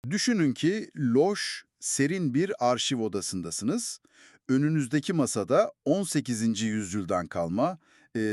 Düşünün ki loş, serin bir arşiv odasındasınız. Önünüzdeki masada 18. yüzyıldan kalma,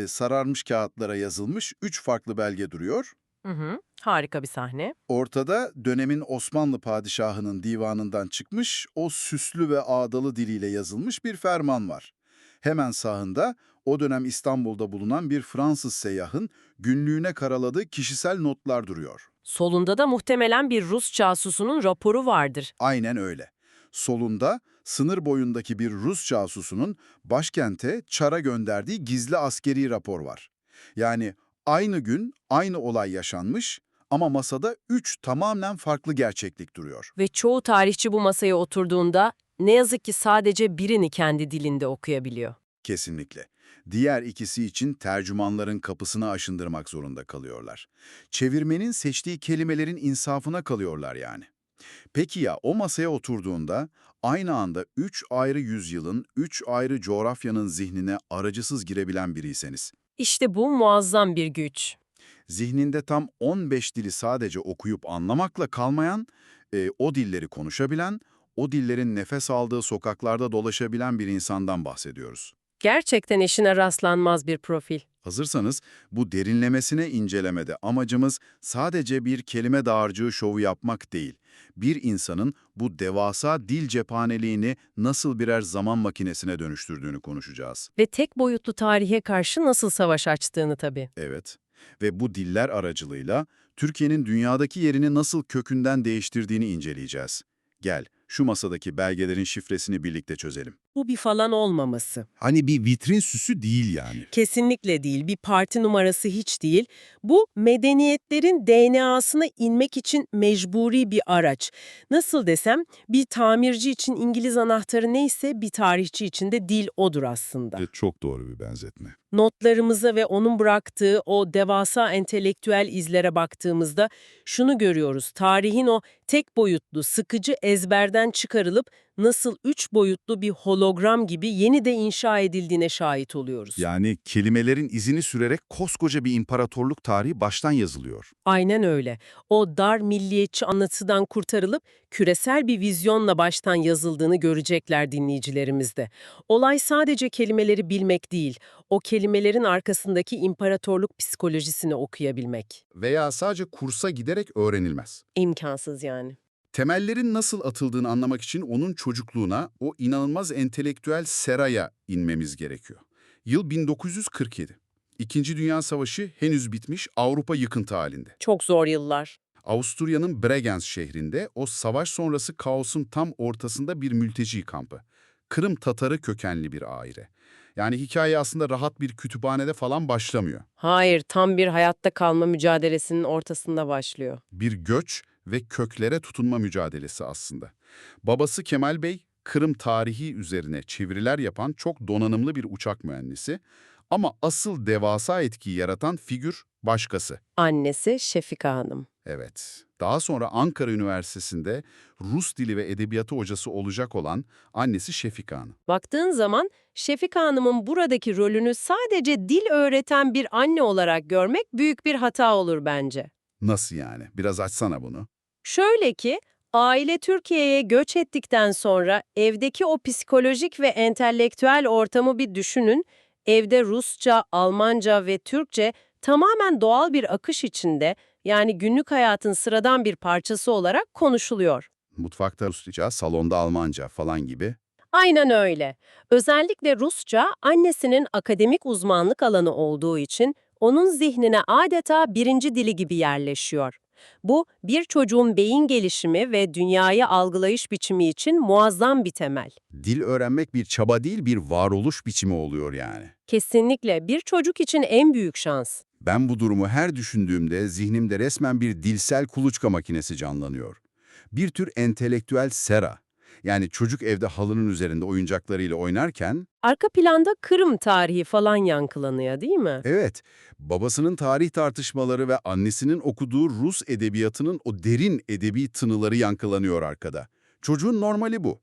sararmış kağıtlara yazılmış 3 farklı belge duruyor. Hı hı. Harika bir sahne. Ortada dönemin Osmanlı padişahının divanından çıkmış, o süslü ve ağdalı diliyle yazılmış bir ferman var. Hemen sağında o dönem İstanbul'da bulunan bir Fransız seyyahın günlüğüne karaladığı kişisel notlar duruyor. Solunda da muhtemelen bir Rus casusunun raporu vardır. Aynen öyle. Solunda sınır boyundaki bir Rus casusunun başkente Çar'a gönderdiği gizli askeri rapor var. Yani aynı gün aynı olay yaşanmış ama masada 3 tamamen farklı gerçeklik duruyor. Ve çoğu tarihçi bu masaya oturduğunda ne yazık ki sadece birini kendi dilinde okuyabiliyor. Kesinlikle. Diğer ikisi için tercümanların kapısını aşındırmak zorunda kalıyorlar. Çevirmenin seçtiği kelimelerin insafına kalıyorlar yani. Peki ya o masaya oturduğunda aynı anda 3 ayrı yüzyılın, 3 ayrı coğrafyanın zihnine aracısız girebilen biriyseniz, İşte bu muazzam bir güç. zihninde tam 15 dili sadece okuyup anlamakla kalmayan, o dilleri konuşabilen, o dillerin nefes aldığı sokaklarda dolaşabilen bir insandan bahsediyoruz. Gerçekten eşine rastlanmaz bir profil. Hazırsanız bu derinlemesine incelemede amacımız sadece bir kelime dağarcığı şovu yapmak değil. Bir insanın bu devasa dil cephaneliğini nasıl birer zaman makinesine dönüştürdüğünü konuşacağız. Ve tek boyutlu tarihe karşı nasıl savaş açtığını tabii. Evet. Ve bu diller aracılığıyla Türkiye'nin dünyadaki yerini nasıl kökünden değiştirdiğini inceleyeceğiz. Gel, şu masadaki belgelerin şifresini birlikte çözelim. Bu bir falan olmaması. Hani bir vitrin süsü değil yani. Kesinlikle değil, bir parti numarası hiç değil. Bu medeniyetlerin DNA'sına inmek için mecburi bir araç. Nasıl desem, bir tamirci için İngiliz anahtarı neyse bir tarihçi için de dil odur aslında. Çok doğru bir benzetme. Notlarımıza ve onun bıraktığı o devasa entelektüel izlere baktığımızda şunu görüyoruz. Tarihin o tek boyutlu, sıkıcı ezberden çıkarılıp nasıl üç boyutlu bir hologram gibi yeniden inşa edildiğine şahit oluyoruz. Yani kelimelerin izini sürerek koskoca bir imparatorluk tarihi baştan yazılıyor. Aynen öyle. O dar milliyetçi anlatıdan kurtarılıp küresel bir vizyonla baştan yazıldığını görecekler dinleyicilerimiz de. Olay sadece kelimeleri bilmek değil, o kelimelerin arkasındaki imparatorluk psikolojisini okuyabilmek. Veya sadece kursa giderek öğrenilmez. İmkansız yani. Temellerin nasıl atıldığını anlamak için onun çocukluğuna, o inanılmaz entelektüel seraya inmemiz gerekiyor. Yıl 1947. İkinci Dünya Savaşı henüz bitmiş, Avrupa yıkıntı halinde. Çok zor yıllar. Avusturya'nın Bregenz şehrinde o savaş sonrası kaosun tam ortasında bir mülteci kampı. Kırım Tatarı kökenli bir aile. Yani hikaye aslında rahat bir kütüphanede falan başlamıyor. Hayır, tam bir hayatta kalma mücadelesinin ortasında başlıyor. Bir göç ve köklere tutunma mücadelesi aslında. Babası Kemal Bey, Kırım tarihi üzerine çeviriler yapan çok donanımlı bir uçak mühendisi ama asıl devasa etkiyi yaratan figür başkası. Annesi Şefika Hanım. Evet, daha sonra Ankara Üniversitesi'nde Rus dili ve edebiyatı hocası olacak olan annesi Şefika Hanım. Baktığın zaman Şefika Hanım'ın buradaki rolünü sadece dil öğreten bir anne olarak görmek büyük bir hata olur bence. Nasıl yani? Biraz açsana bunu. Şöyle ki, aile Türkiye'ye göç ettikten sonra evdeki o psikolojik ve entelektüel ortamı bir düşünün. Evde Rusça, Almanca ve Türkçe tamamen doğal bir akış içinde, yani günlük hayatın sıradan bir parçası olarak konuşuluyor. Mutfakta Rusça, salonda Almanca falan gibi. Aynen öyle. Özellikle Rusça, annesinin akademik uzmanlık alanı olduğu için onun zihnine adeta birinci dili gibi yerleşiyor. Bu, bir çocuğun beyin gelişimi ve dünyayı algılayış biçimi için muazzam bir temel. Dil öğrenmek bir çaba değil, bir varoluş biçimi oluyor yani. Kesinlikle bir çocuk için en büyük şans. Ben bu durumu her düşündüğümde zihnimde resmen bir dilsel kuluçka makinesi canlanıyor. Bir tür entelektüel sera. Yani çocuk evde halının üzerinde oyuncaklarıyla oynarken, Arka planda Kırım tarihi falan yankılanıyor, değil mi? evet, babasının tarih tartışmaları ve annesinin okuduğu Rus edebiyatının o derin edebi tınıları yankılanıyor arkada. Çocuğun normali bu.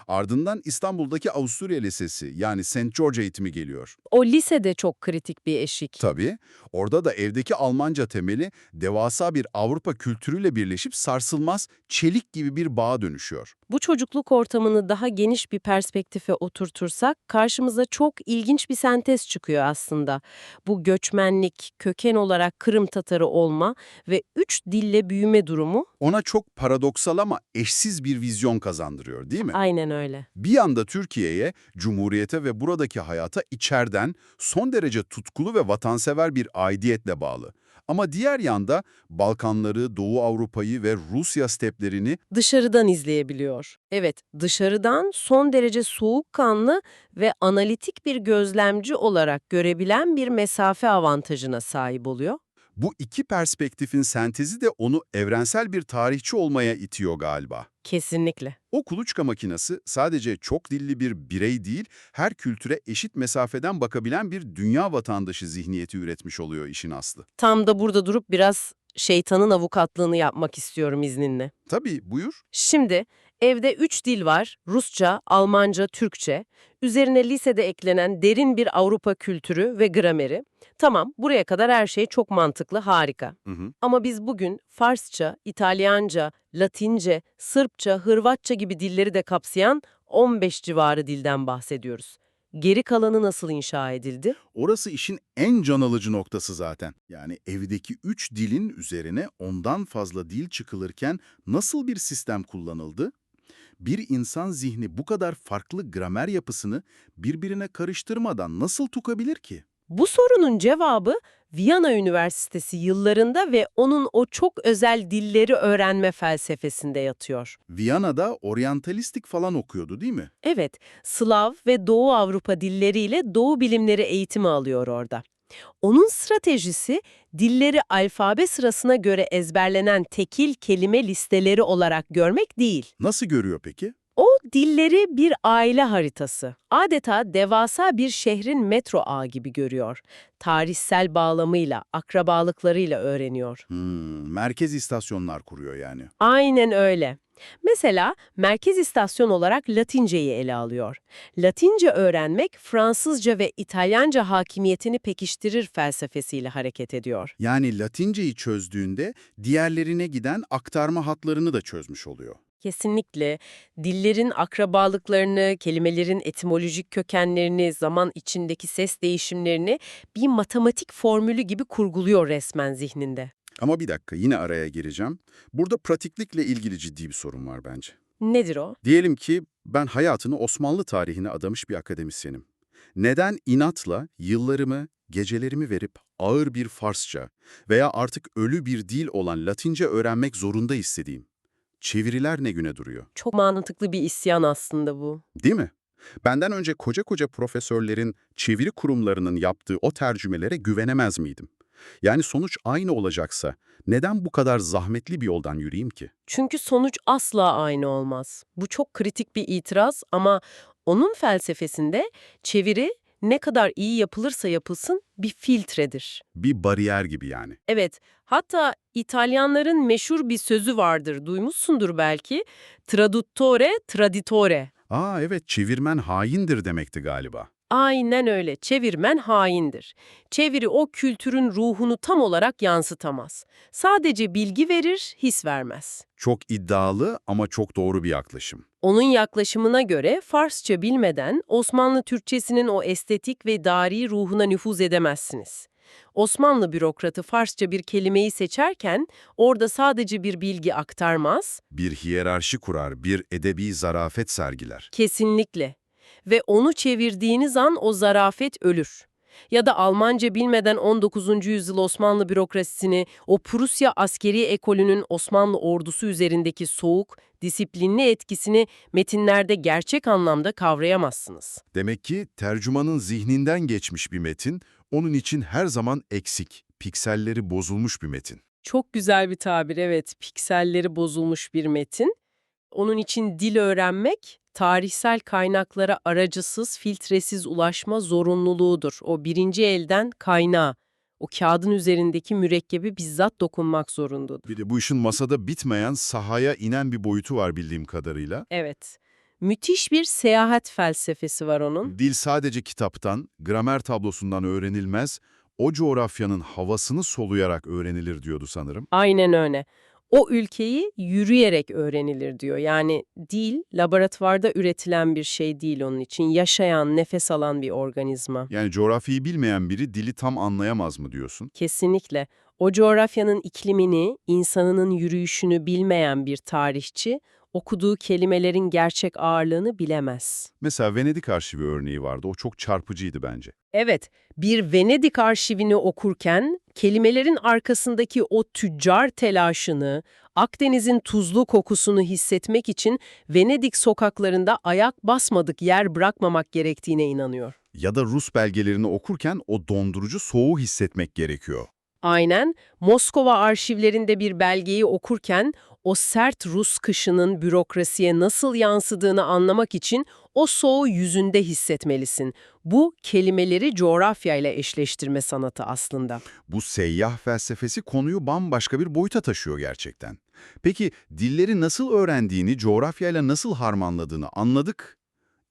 Ardından İstanbul'daki Avusturya Lisesi yani St. George eğitimi geliyor. O lisede çok kritik bir eşik. Tabii, orada da evdeki Almanca temeli devasa bir Avrupa kültürüyle birleşip sarsılmaz, çelik gibi bir bağa dönüşüyor. Bu çocukluk ortamını daha geniş bir perspektife oturtursak karşımıza çok ilginç bir sentez çıkıyor aslında. Bu göçmenlik, köken olarak Kırım Tatarı olma ve 3 dille büyüme durumu Ona çok paradoksal ama eşsiz bir vizyon kazandırıyor, değil mi? aynen öyle. Bir yanda Türkiye'ye, Cumhuriyete ve buradaki hayata içeriden son derece tutkulu ve vatansever bir aidiyetle bağlı. Ama diğer yanda Balkanları, Doğu Avrupa'yı ve Rusya steplerini Dışarıdan izleyebiliyor. Evet, dışarıdan son derece soğukkanlı ve analitik bir gözlemci olarak görebilen bir mesafe avantajına sahip oluyor. bu iki perspektifin sentezi de onu evrensel bir tarihçi olmaya itiyor galiba. Kesinlikle. O kuluçka makinesi sadece çok dilli bir birey değil, her kültüre eşit mesafeden bakabilen bir dünya vatandaşı zihniyeti üretmiş oluyor işin aslı. Tam da burada durup biraz şeytanın avukatlığını yapmak istiyorum izninle. Tabii, buyur. Şimdi evde 3 dil var. Rusça, Almanca, Türkçe. Üzerine lisede eklenen derin bir Avrupa kültürü ve grameri. Tamam, buraya kadar her şey çok mantıklı, harika. Hı hı. Ama biz bugün Farsça, İtalyanca, Latince, Sırpça, Hırvatça gibi dilleri de kapsayan 15 civarı dilden bahsediyoruz. Geri kalanı nasıl inşa edildi? Orası işin en can alıcı noktası zaten. Yani evdeki 3 dilin üzerine ondan fazla dil çıkılırken nasıl bir sistem kullanıldı? Bir insan zihni bu kadar farklı gramer yapısını birbirine karıştırmadan nasıl tukabilir ki? Bu sorunun cevabı Viyana Üniversitesi yıllarında ve onun o çok özel dilleri öğrenme felsefesinde yatıyor. Viyana'da oryantalistik falan okuyordu değil mi? Evet, Slav ve Doğu Avrupa dilleriyle Doğu bilimleri eğitimi alıyor orada. Onun stratejisi dilleri alfabe sırasına göre ezberlenen tekil kelime listeleri olarak görmek değil. Nasıl görüyor peki? O dilleri bir aile haritası. Adeta devasa bir şehrin metro ağı gibi görüyor. Tarihsel bağlamıyla, akrabalıklarıyla öğreniyor. Merkez istasyonlar kuruyor yani. Aynen öyle. Mesela merkez istasyon olarak Latinceyi ele alıyor. Latince öğrenmek Fransızca ve İtalyanca hakimiyetini pekiştirir felsefesiyle hareket ediyor. Yani Latinceyi çözdüğünde diğerlerine giden aktarma hatlarını da çözmüş oluyor. Kesinlikle dillerin akrabalıklarını, kelimelerin etimolojik kökenlerini, zaman içindeki ses değişimlerini bir matematik formülü gibi kurguluyor resmen zihninde. Ama bir dakika, yine araya gireceğim. Burada pratiklikle ilgili ciddi bir sorun var bence. Nedir o? Diyelim ki ben hayatını Osmanlı tarihine adamış bir akademisyenim. Neden inatla yıllarımı, gecelerimi verip ağır bir Farsça veya artık ölü bir dil olan Latince öğrenmek zorunda istediğim? Çeviriler ne güne duruyor, Çok mantıklı bir isyan aslında bu. değil mi? Benden önce koca koca profesörlerin, çeviri kurumlarının yaptığı o tercümelere güvenemez miydim? Yani sonuç aynı olacaksa neden bu kadar zahmetli bir yoldan yürüyeyim ki? Çünkü sonuç asla aynı olmaz. Bu çok kritik bir itiraz ama onun felsefesinde çeviri ne kadar iyi yapılırsa yapılsın bir filtredir. Bir bariyer gibi yani. Evet, hatta İtalyanların meşhur bir sözü vardır, duymuşsundur belki. Traduttore, traditore. Aa evet, çevirmen haindir demekti galiba. Aynen öyle, çevirmen haindir. Çeviri o kültürün ruhunu tam olarak yansıtamaz. Sadece bilgi verir, his vermez. Çok iddialı ama çok doğru bir yaklaşım. Onun yaklaşımına göre Farsça bilmeden Osmanlı Türkçesinin o estetik ve idari ruhuna nüfuz edemezsiniz. Osmanlı bürokratı Farsça bir kelimeyi seçerken orada sadece bir bilgi aktarmaz, Bir hiyerarşi kurar, bir edebi zarafet sergiler. kesinlikle. Ve onu çevirdiğiniz an o zarafet ölür. Ya da Almanca bilmeden 19. yüzyıl Osmanlı bürokrasisini, o Prusya askeri ekolünün Osmanlı ordusu üzerindeki soğuk, disiplinli etkisini metinlerde gerçek anlamda kavrayamazsınız. Demek ki tercümanın zihninden geçmiş bir metin, onun için her zaman eksik, pikselleri bozulmuş bir metin. Çok güzel bir tabir, evet. Pikselleri bozulmuş bir metin. Onun için dil öğrenmek, tarihsel kaynaklara aracısız, filtresiz ulaşma zorunluluğudur. O birinci elden kaynağı, o kağıdın üzerindeki mürekkebi bizzat dokunmak zorundadır. Bir de bu işin masada bitmeyen, sahaya inen bir boyutu var bildiğim kadarıyla. Evet, Müthiş bir seyahat felsefesi var onun. Dil sadece kitaptan, gramer tablosundan öğrenilmez, o coğrafyanın havasını soluyarak öğrenilir diyordu sanırım. Aynen öyle. O ülkeyi yürüyerek öğrenilir diyor. Yani dil, laboratuvarda üretilen bir şey değil onun için. Yaşayan, nefes alan bir organizma. Yani coğrafyayı bilmeyen biri dili tam anlayamaz mı diyorsun? Kesinlikle. O coğrafyanın iklimini, insanının yürüyüşünü bilmeyen bir tarihçi, okuduğu kelimelerin gerçek ağırlığını bilemez. Mesela Venedik arşivi örneği vardı, o çok çarpıcıydı bence. Evet, bir Venedik arşivini okurken kelimelerin arkasındaki o tüccar telaşını, Akdeniz'in tuzlu kokusunu hissetmek için Venedik sokaklarında ayak basmadık yer bırakmamak gerektiğine inanıyor. Ya da Rus belgelerini okurken o dondurucu soğuğu hissetmek gerekiyor. Aynen, Moskova arşivlerinde bir belgeyi okurken o sert Rus kışının bürokrasiye nasıl yansıdığını anlamak için o soğuğu yüzünde hissetmelisin. Bu kelimeleri coğrafyayla eşleştirme sanatı aslında. Bu seyyah felsefesi konuyu bambaşka bir boyuta taşıyor gerçekten. Peki dilleri nasıl öğrendiğini, coğrafyayla nasıl harmanladığını anladık.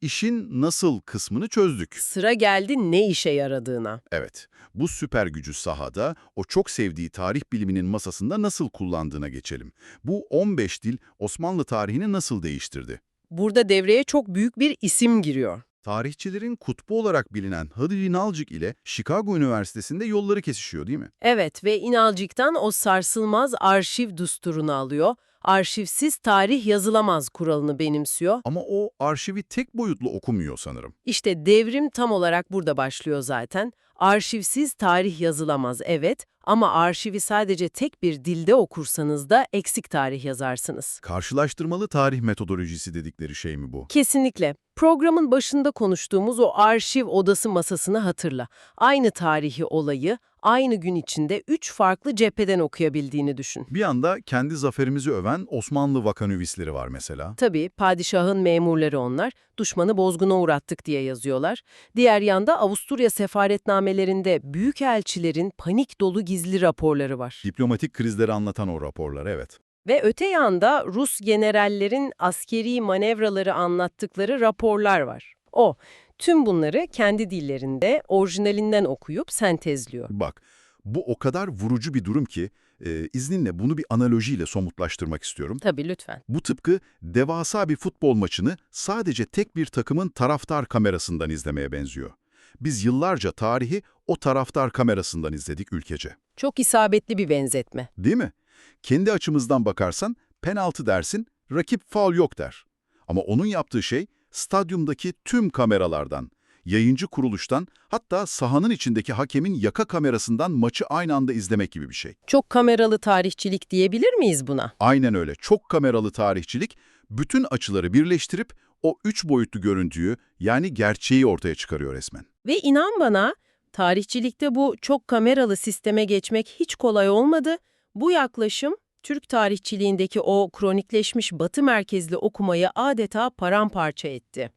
İşin nasıl kısmını çözdük. Sıra geldi ne işe yaradığına. Evet, bu süper gücü sahada, o çok sevdiği tarih biliminin masasında nasıl kullandığına geçelim. Bu 15 dil Osmanlı tarihini nasıl değiştirdi? Burada devreye çok büyük bir isim giriyor. Tarihçilerin kutbu olarak bilinen Hıdri Nalcik ile Chicago Üniversitesi'nde yolları kesişiyor değil mi? Evet ve İnalcık'tan o sarsılmaz arşiv düsturunu alıyor. Arşivsiz tarih yazılamaz kuralını benimsiyor. Ama o arşivi tek boyutlu okumuyor sanırım. İşte devrim tam olarak burada başlıyor zaten. Arşivsiz tarih yazılamaz evet ama arşivi sadece tek bir dilde okursanız da eksik tarih yazarsınız. Karşılaştırmalı tarih metodolojisi dedikleri şey mi bu? Kesinlikle. Programın başında konuştuğumuz o arşiv odası masasını hatırla. Aynı tarihi olayı aynı gün içinde 3 farklı cepheden okuyabildiğini düşün. Bir anda kendi zaferimizi öven Osmanlı vakanüvisleri var mesela. Tabii padişahın memurları onlar, düşmanı bozguna uğrattık diye yazıyorlar. Diğer yanda Avusturya sefaretnamelerinde büyükelçilerin panik dolu gizli raporları var. Diplomatik krizleri anlatan o raporlar, evet. Ve öte yanda Rus generallerin askeri manevraları anlattıkları raporlar var. Tüm bunları kendi dillerinde orijinalinden okuyup sentezliyor. Bak, bu o kadar vurucu bir durum ki, izninle bunu bir analojiyle somutlaştırmak istiyorum. Tabii lütfen. Bu tıpkı devasa bir futbol maçını sadece tek bir takımın taraftar kamerasından izlemeye benziyor. Biz yıllarca tarihi o taraftar kamerasından izledik ülkece. Çok isabetli bir benzetme. Değil mi? Kendi açımızdan bakarsan penaltı dersin, rakip faul yok der. Ama onun yaptığı şey stadyumdaki tüm kameralardan, yayıncı kuruluştan, hatta sahanın içindeki hakemin yaka kamerasından maçı aynı anda izlemek gibi bir şey. Çok kameralı tarihçilik diyebilir miyiz buna? Aynen öyle. Çok kameralı tarihçilik, bütün açıları birleştirip o üç boyutlu görüntüyü, yani gerçeği ortaya çıkarıyor resmen. Ve inan bana, tarihçilikte bu çok kameralı sisteme geçmek hiç kolay olmadı. Bu yaklaşım, Türk tarihçiliğindeki o kronikleşmiş Batı merkezli okumayı adeta paramparça etti.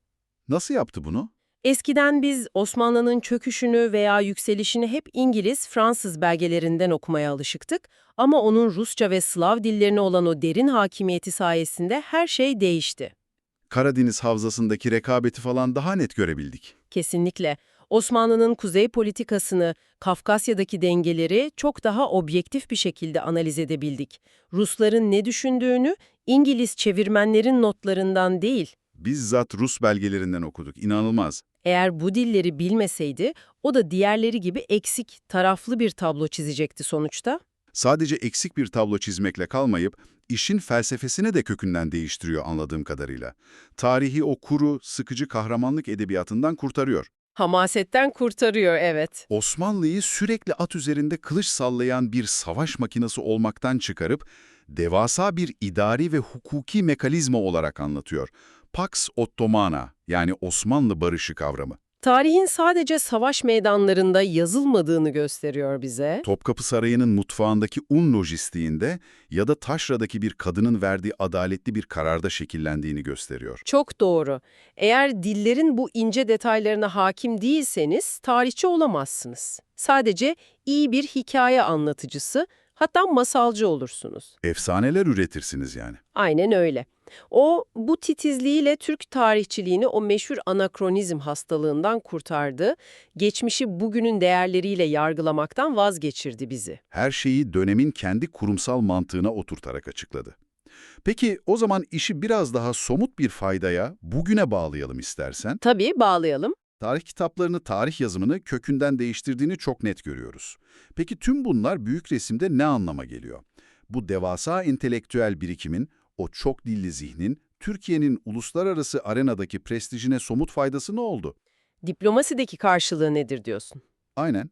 Nasıl yaptı bunu? Eskiden biz Osmanlı'nın çöküşünü veya yükselişini hep İngiliz, Fransız belgelerinden okumaya alışıktık ama onun Rusça ve Slav dillerine olan o derin hakimiyeti sayesinde her şey değişti. Karadeniz Havzası'ndaki rekabeti falan daha net görebildik. Kesinlikle. Osmanlı'nın kuzey politikasını, Kafkasya'daki dengeleri çok daha objektif bir şekilde analiz edebildik. Rusların ne düşündüğünü İngiliz çevirmenlerin notlarından değil, Bizzat Rus belgelerinden okuduk. İnanılmaz. eğer bu dilleri bilmeseydi o da diğerleri gibi eksik, taraflı bir tablo çizecekti sonuçta. Sadece eksik bir tablo çizmekle kalmayıp, işin felsefesini de kökünden değiştiriyor anladığım kadarıyla. Tarihi o kuru, sıkıcı kahramanlık edebiyatından kurtarıyor. Hamasetten kurtarıyor, evet. Osmanlı'yı sürekli at üzerinde kılıç sallayan bir savaş makinesi olmaktan çıkarıp, devasa bir idari ve hukuki mekanizma olarak anlatıyor. Pax Ottomana, yani Osmanlı barışı kavramı. Tarihin sadece savaş meydanlarında yazılmadığını gösteriyor bize. Topkapı Sarayı'nın mutfağındaki un lojistiğinde ya da taşradaki bir kadının verdiği adaletli bir kararda şekillendiğini gösteriyor. Çok doğru. Eğer dillerin bu ince detaylarına hakim değilseniz tarihçi olamazsınız. Sadece iyi bir hikaye anlatıcısı, hatta masalcı olursunuz. Efsaneler üretirsiniz yani. Aynen öyle. O, bu titizliğiyle Türk tarihçiliğini o meşhur anakronizm hastalığından kurtardı, geçmişi bugünün değerleriyle yargılamaktan vazgeçirdi bizi. Her şeyi dönemin kendi kurumsal mantığına oturtarak açıkladı. Peki o zaman işi biraz daha somut bir faydaya, bugüne bağlayalım istersen. Tabii bağlayalım. Tarih kitaplarını, tarih yazımını kökünden değiştirdiğini çok net görüyoruz. Peki tüm bunlar büyük resimde ne anlama geliyor? Bu devasa entelektüel birikimin, o çok dilli zihnin, Türkiye'nin uluslararası arenadaki prestijine somut faydası ne oldu? Diplomasideki karşılığı nedir diyorsun? Aynen.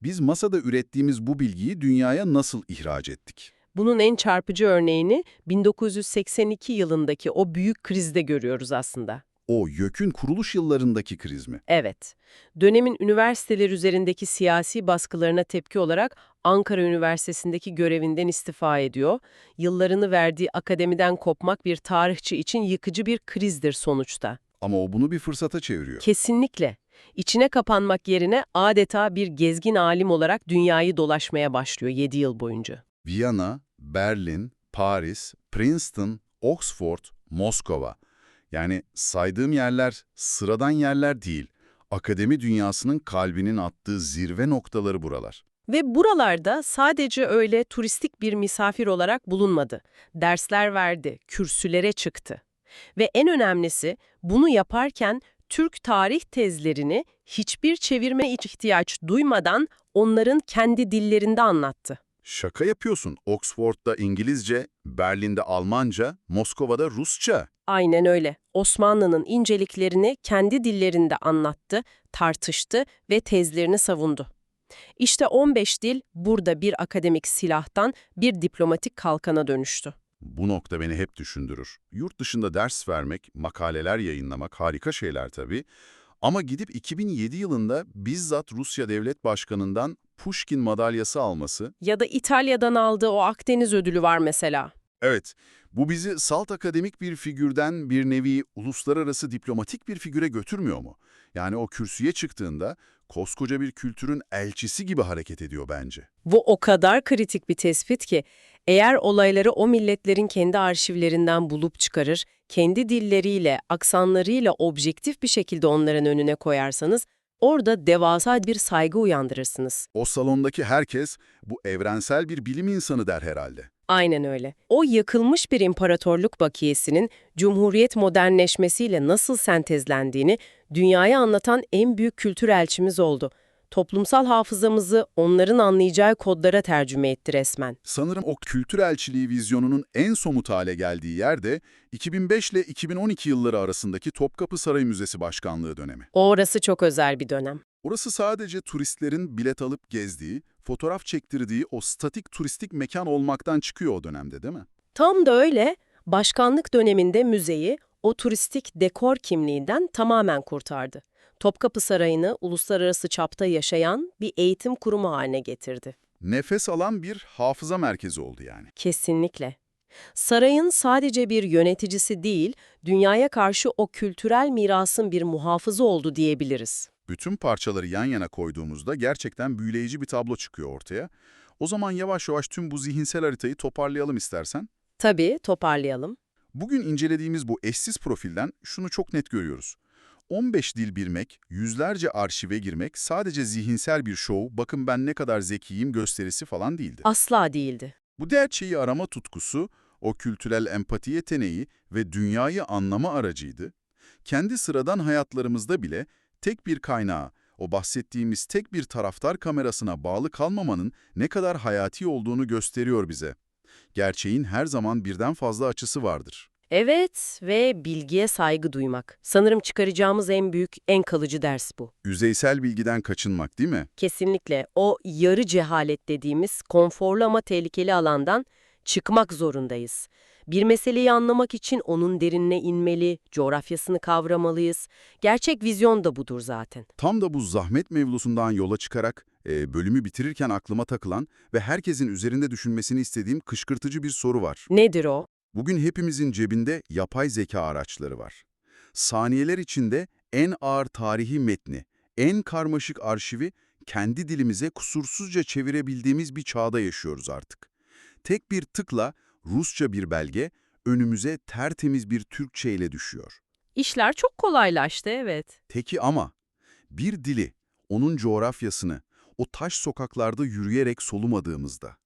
Biz masada ürettiğimiz bu bilgiyi dünyaya nasıl ihraç ettik? Bunun en çarpıcı örneğini 1982 yılındaki o büyük krizde görüyoruz aslında. O YÖK'ün kuruluş yıllarındaki kriz mi? Evet, dönemin üniversiteler üzerindeki siyasi baskılarına tepki olarak Ankara Üniversitesi'ndeki görevinden istifa ediyor. Yıllarını verdiği akademiden kopmak bir tarihçi için yıkıcı bir krizdir sonuçta. Ama o bunu bir fırsata çeviriyor. Kesinlikle. İçine kapanmak yerine adeta bir gezgin alim olarak dünyayı dolaşmaya başlıyor 7 yıl boyunca. Viyana, Berlin, Paris, Princeton, Oxford, Moskova. Yani saydığım yerler sıradan yerler değil. Akademi dünyasının kalbinin attığı zirve noktaları buralar. Ve buralarda sadece öyle turistik bir misafir olarak bulunmadı. Dersler verdi, kürsülere çıktı. Ve en önemlisi bunu yaparken Türk tarih tezlerini hiçbir çevirme ihtiyaç duymadan onların kendi dillerinde anlattı. Şaka yapıyorsun. Oxford'da İngilizce, Berlin'de Almanca, Moskova'da Rusça. Aynen öyle. Osmanlı'nın inceliklerini kendi dillerinde anlattı, tartıştı ve tezlerini savundu. İşte 15 dil burada bir akademik silahtan bir diplomatik kalkana dönüştü. Bu nokta beni hep düşündürür. Yurt dışında ders vermek, makaleler yayınlamak harika şeyler tabii. Ama gidip 2007 yılında bizzat Rusya Devlet Başkanı'ndan Pushkin madalyası alması, Ya da İtalya'dan aldığı o Akdeniz ödülü var mesela. evet, bu bizi salt akademik bir figürden bir nevi uluslararası diplomatik bir figüre götürmüyor mu? Yani o kürsüye çıktığında koskoca bir kültürün elçisi gibi hareket ediyor bence. Bu o kadar kritik bir tespit ki, eğer olayları o milletlerin kendi arşivlerinden bulup çıkarır, kendi dilleriyle, aksanlarıyla objektif bir şekilde onların önüne koyarsanız, orada devasa bir saygı uyandırırsınız. O salondaki herkes bu evrensel bir bilim insanı der herhalde. Aynen öyle. O yakılmış bir imparatorluk bakiyesinin Cumhuriyet modernleşmesiyle nasıl sentezlendiğini dünyaya anlatan en büyük kültür elçimiz oldu. Toplumsal hafızamızı onların anlayacağı kodlara tercüme etti resmen. Sanırım o kültür elçiliği vizyonunun en somut hale geldiği yer de 2005 ile 2012 yılları arasındaki Topkapı Sarayı Müzesi Başkanlığı dönemi. Orası çok özel bir dönem. Orası sadece turistlerin bilet alıp gezdiği, fotoğraf çektirdiği o statik turistik mekan olmaktan çıkıyor o dönemde, değil mi? Tam da öyle, başkanlık döneminde müzeyi o turistik dekor kimliğinden tamamen kurtardı. Topkapı Sarayı'nı uluslararası çapta yaşayan bir eğitim kurumu haline getirdi. Nefes alan bir hafıza merkezi oldu yani. Kesinlikle. Sarayın sadece bir yöneticisi değil, dünyaya karşı o kültürel mirasın bir muhafızı oldu diyebiliriz. Bütün parçaları yan yana koyduğumuzda gerçekten büyüleyici bir tablo çıkıyor ortaya. O zaman yavaş yavaş tüm bu zihinsel haritayı toparlayalım istersen. Tabii, toparlayalım. Bugün incelediğimiz bu eşsiz profilden şunu çok net görüyoruz. 15 dil bilmek, yüzlerce arşive girmek sadece zihinsel bir şov, bakın ben ne kadar zekiyim gösterisi falan değildi. Asla değildi. Bu gerçeği arama tutkusu, o kültürel empati yeteneği ve dünyayı anlama aracıydı. Kendi sıradan hayatlarımızda bile tek bir kaynağa, o bahsettiğimiz tek bir taraftar kamerasına bağlı kalmamanın ne kadar hayati olduğunu gösteriyor bize. Gerçeğin her zaman birden fazla açısı vardır. Evet ve bilgiye saygı duymak. Sanırım çıkaracağımız en büyük, en kalıcı ders bu. Yüzeysel bilgiden kaçınmak, değil mi? Kesinlikle o yarı cehalet dediğimiz konforlu ama tehlikeli alandan çıkmak zorundayız. Bir meseleyi anlamak için onun derinine inmeli, coğrafyasını kavramalıyız. Gerçek vizyon da budur zaten. Tam da bu zahmet mevzusundan yola çıkarak bölümü bitirirken aklıma takılan ve herkesin üzerinde düşünmesini istediğim kışkırtıcı bir soru var. Nedir o? Bugün hepimizin cebinde yapay zeka araçları var. Saniyeler içinde en ağır tarihi metni, en karmaşık arşivi kendi dilimize kusursuzca çevirebildiğimiz bir çağda yaşıyoruz artık. Tek bir tıkla Rusça bir belge, önümüze tertemiz bir Türkçe ile düşüyor. İşler çok kolaylaştı, evet. Peki ama bir dili, onun coğrafyasını, o taş sokaklarda yürüyerek solumadığımızda,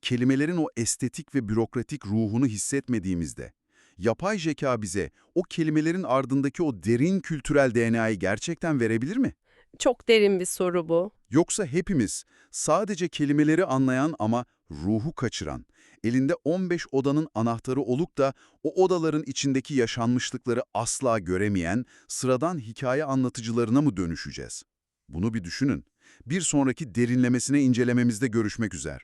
kelimelerin o estetik ve bürokratik ruhunu hissetmediğimizde, yapay zeka bize o kelimelerin ardındaki o derin kültürel DNA'yı gerçekten verebilir mi? Çok derin bir soru bu. Yoksa hepimiz sadece kelimeleri anlayan ama ruhu kaçıran, elinde 15 odanın anahtarı olup da o odaların içindeki yaşanmışlıkları asla göremeyen sıradan hikaye anlatıcılarına mı dönüşeceğiz? Bunu bir düşünün. Bir sonraki derinlemesine incelememizde görüşmek üzere.